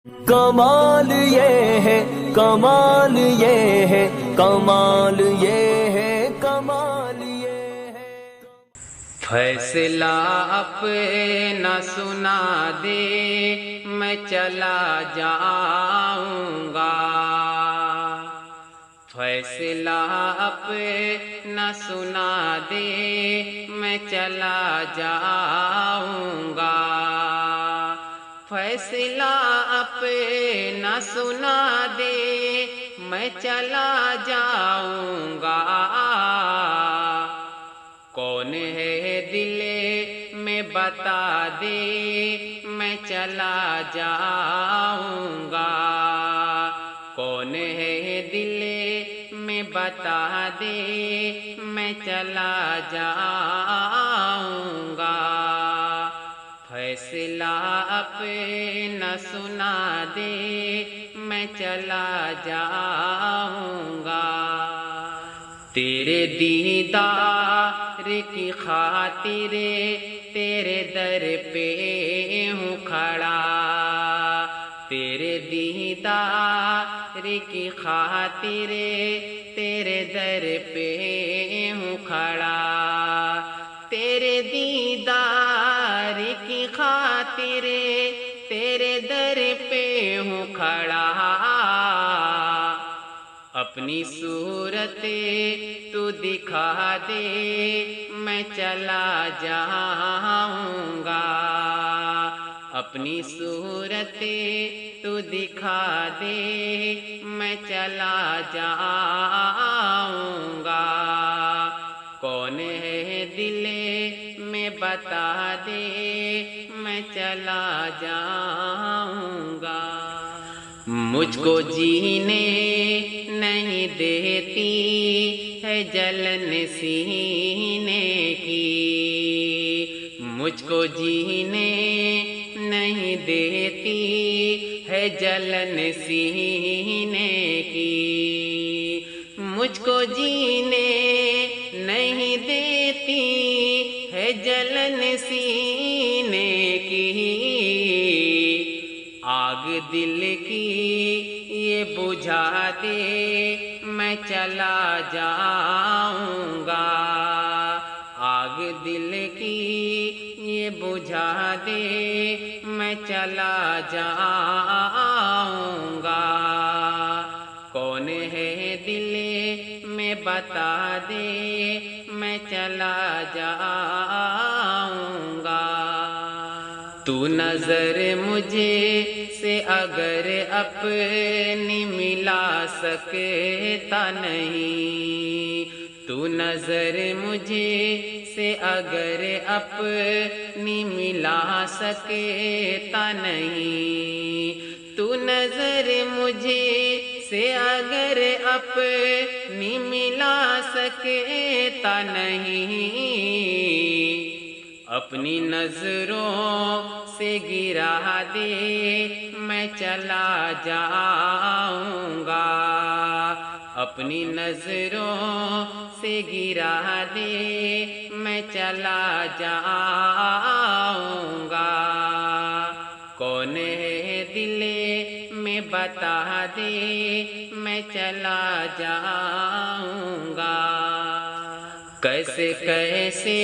کمال یہ ہے، کمال یہ ہے، کمال یہ ہے، کمال یہ ہے۔ فیصلہ اپنا سنا دے میں چلا جاؤں گا، فیصلہ اپنا سنا دے میں چلا جاؤں گا، فیصلہ اپنا سنا دے میں چلا جاؤں گا، کون ہے دل میں بتا دے میں چلا جاؤں گا، کون ہے دل میں بتا دے میں چلا جاؤں گا، فیصلہ اپنا سنا دے میں چلا جاؤں گا، تیرے دیدار کی خاطر تیرے در پہ ہوں کھڑا، تیرے دیدار کی خاطر تیرے در پہ ہوں کھڑا، تیرے دیدار کی خاطر تیرے در پہ ہوں کھڑا، اپنی صورت تو دکھا دے میں چلا جاؤں گا، اپنی صورت تو دکھا دے میں چلا جاؤں گا، کون ہے دل میں بتا دے میں چلا جاؤں گا، مجھ کو جینے نہیں دیتی ہے جلن سینے کی، مجھ کو جینے نہیں دیتی ہے جلن سینے کی، مجھ کو جینے نہیں دیتی ہے جلن سینے کی، آگ دل کی یہ بجھا دے میں چلا جاؤں گا، آگ دل کی یہ بجھا دے میں چلا جاؤں گا، کون ہے دل میں بتا دے میں چلا جاؤں گا، تو نظر مجھے سے اگر اپنی ملا سکتا نہیں، تو نظر مجھے سے اگر اپنی ملا سکتا نہیں، تو نظر مجھے سے اگر اپنی ملا سکتا نہیں، اپنی نظروں سے گرا دے میں چلا جاؤں گا، اپنی نظروں سے گرا دے میں چلا جاؤں گا، کون ہے دل میں بتا دے میں چلا جاؤں گا، کیسے کیسے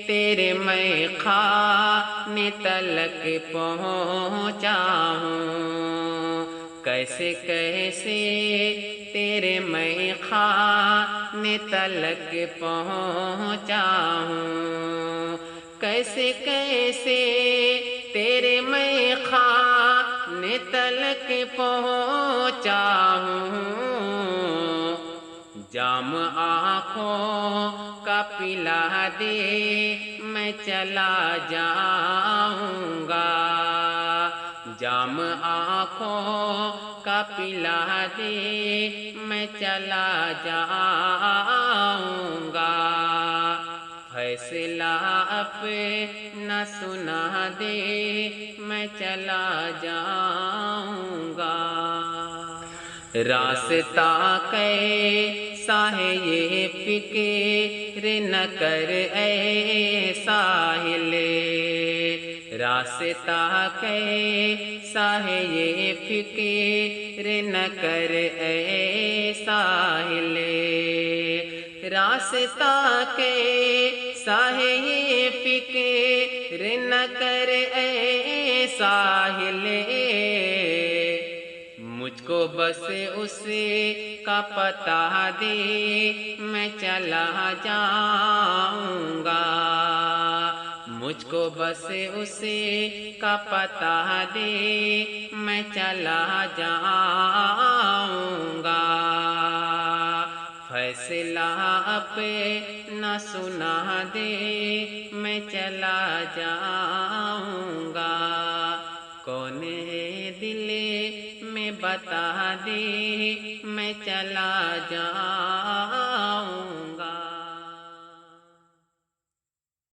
تیرے میں خانے تلک پہنچا ہوں، کیسے کیسے تیرے میں خانے تلک پہنچا ہوں، کیسے کیسے تیرے میں خانے تلک پہنچا ہوں، جام آنکھوں کا پلا دے میں چلا جاؤں گا، جام آنکھوں کا پلا دے میں چلا جاؤں گا، فیصلہ اپنا سنا دے میں چلا جاؤں گا، راستہ کیسا ہے یہ فکر نہ کر اے ساحل، راستہ کیسا ہے یہ فکر نہ کر اے ساحل، راستہ کیسا ہے یہ فکر نہ کر اے ساحل، مجھ کو بس اس کا پتہ دے میں چلا جاؤں گا، مجھ کو بس اس کا پتہ دے میں چلا جاؤں گا، فیصلہ اپنا سنا دے میں چلا جاؤں گا، کون ہے دل میں بتا دے میں چلا جاؤں